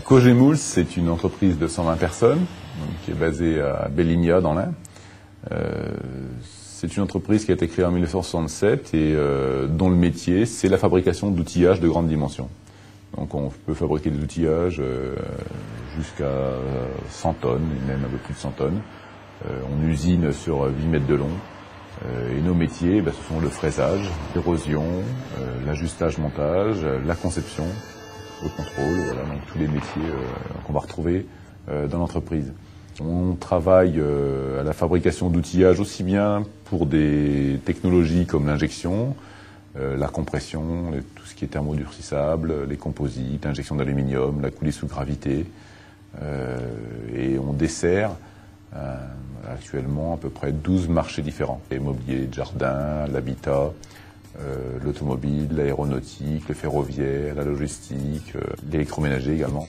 Cogemoul, c'est une entreprise de 120 personnes qui est basée à Belligna dans l'Ain. C'est une entreprise qui a été créée en 1967 et dont le métier, c'est la fabrication d'outillages de grande dimension. Donc on peut fabriquer des outillages jusqu'à 100 tonnes, même un peu plus de 100 tonnes. On usine sur 8 mètres de long. Et nos métiers, ce sont le fraisage, l'érosion, l'ajustage-montage, la conception, le contrôle, voilà, donc tous les métiers qu'on va retrouver dans l'entreprise. On travaille à la fabrication d'outillages aussi bien pour des technologies comme l'injection, la compression, tout ce qui est thermodurcissable, les composites, l'injection d'aluminium, la coulée sous gravité. Et on dessert actuellement à peu près 12 marchés différents. L'immobilier de jardin, l'habitat, l'automobile, l'aéronautique, le ferroviaire, la logistique, l'électroménager également.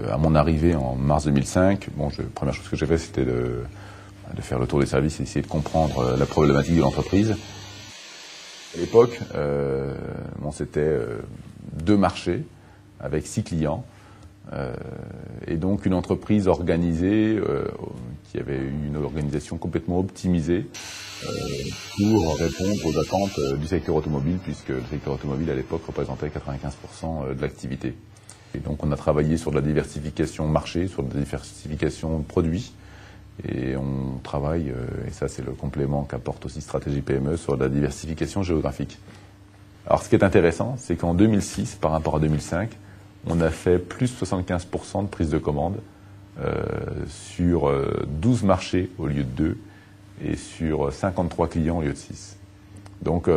À mon arrivée en mars 2005, la première chose que j'ai fait, c'était de faire le tour des services et essayer de comprendre la problématique de l'entreprise. À l'époque, c'était 2 marchés avec 6 clients. Et donc une entreprise organisée qui avait une organisation complètement optimisée pour répondre aux attentes du secteur automobile, puisque le secteur automobile à l'époque représentait 95% de l'activité. Et donc on a travaillé sur de la diversification marché, sur de la diversification produits, et on travaille, et ça c'est le complément qu'apporte aussi Stratégie PME, sur de la diversification géographique. Alors ce qui est intéressant, c'est qu'en 2006, par rapport à 2005, on a fait plus de 75% de prise de commande sur 12 marchés au lieu de 2 et sur 53 clients au lieu de 6. Donc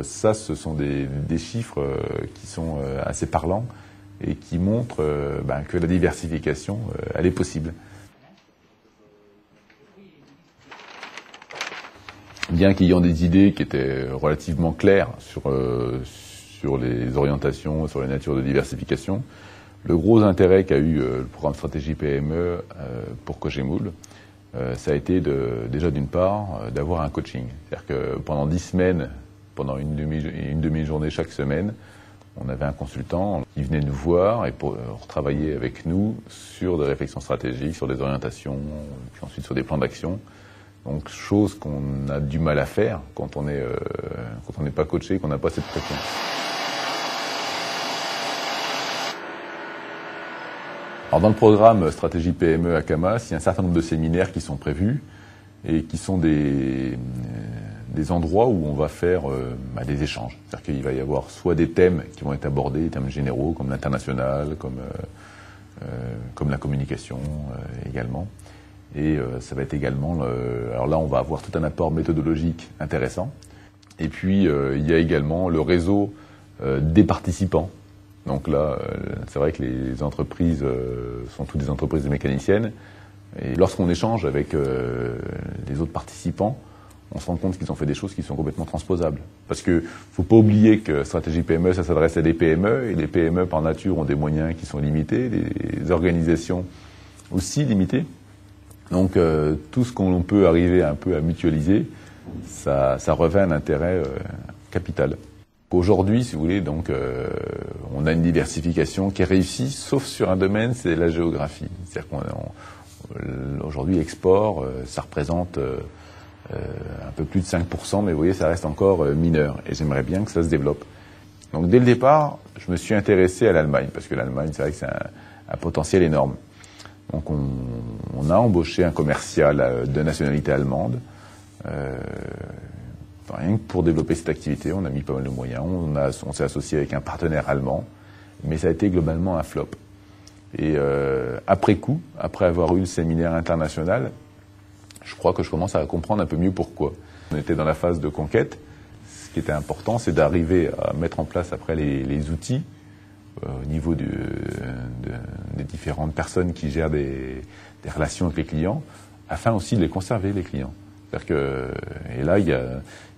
ça, ce sont des chiffres qui sont assez parlants et qui montrent que la diversification, elle est possible. Bien qu'ayant des idées qui étaient relativement claires sur les orientations, sur les natures de diversification, le gros intérêt qu'a eu le programme Stratégie PME pour Cogemoul, ça a été déjà d'une part d'avoir un coaching. C'est-à-dire que pendant 10 semaines, pendant une demi-journée chaque semaine, on avait un consultant qui venait nous voir et pour travailler avec nous sur des réflexions stratégiques, sur des orientations, puis ensuite sur des plans d'action. Donc chose qu'on a du mal à faire quand on n'est pas coaché, qu'on n'a pas cette pression. Alors dans le programme Stratégie PME à Camas, il y a un certain nombre de séminaires qui sont prévus et qui sont des endroits où on va faire des échanges. C'est-à-dire qu'il va y avoir soit des thèmes qui vont être abordés, des thèmes généraux comme l'international, comme la communication également. Et ça va être également, alors là on va avoir tout un apport méthodologique intéressant. Et puis il y a également le réseau des participants. Donc là, c'est vrai que les entreprises sont toutes des entreprises mécaniciennes. Et lorsqu'on échange avec les autres participants, on se rend compte qu'ils ont fait des choses qui sont complètement transposables. Parce que faut pas oublier que Stratégie PME, ça s'adresse à des PME, et les PME par nature ont des moyens qui sont limités, des organisations aussi limitées. Donc tout ce qu'on peut arriver un peu à mutualiser, ça revêt un intérêt capital. Aujourd'hui, si vous voulez, donc on a une diversification qui est réussie, sauf sur un domaine, c'est la géographie. C'est-à-dire qu'aujourd'hui, export, ça représente un peu plus de 5%, mais vous voyez, ça reste encore mineur. Et j'aimerais bien que ça se développe. Donc dès le départ, je me suis intéressé à l'Allemagne, parce que l'Allemagne, c'est vrai que c'est un potentiel énorme. Donc on a embauché un commercial de nationalité allemande. Rien que pour développer cette activité, on a mis pas mal de moyens. On s'est associé avec un partenaire allemand, mais ça a été globalement un flop. Et après coup, après avoir eu le séminaire international, je crois que je commence à comprendre un peu mieux pourquoi. On était dans la phase de conquête. Ce qui était important, c'est d'arriver à mettre en place après les outils au niveau des différentes personnes qui gèrent des relations avec les clients, afin aussi de les conserver, les clients. C'est-à-dire que, et là,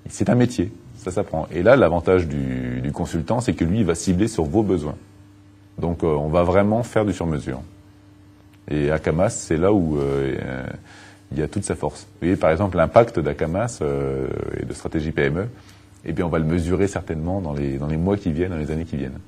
c'est un métier, ça s'apprend. Et là, l'avantage du consultant, c'est que lui, il va cibler sur vos besoins. Donc, on va vraiment faire du sur-mesure. Et Akamas, c'est là où il y a toute sa force. Vous voyez, par exemple, l'impact d'Akamas et de Stratégie PME, eh bien, on va le mesurer certainement dans les mois qui viennent, dans les années qui viennent.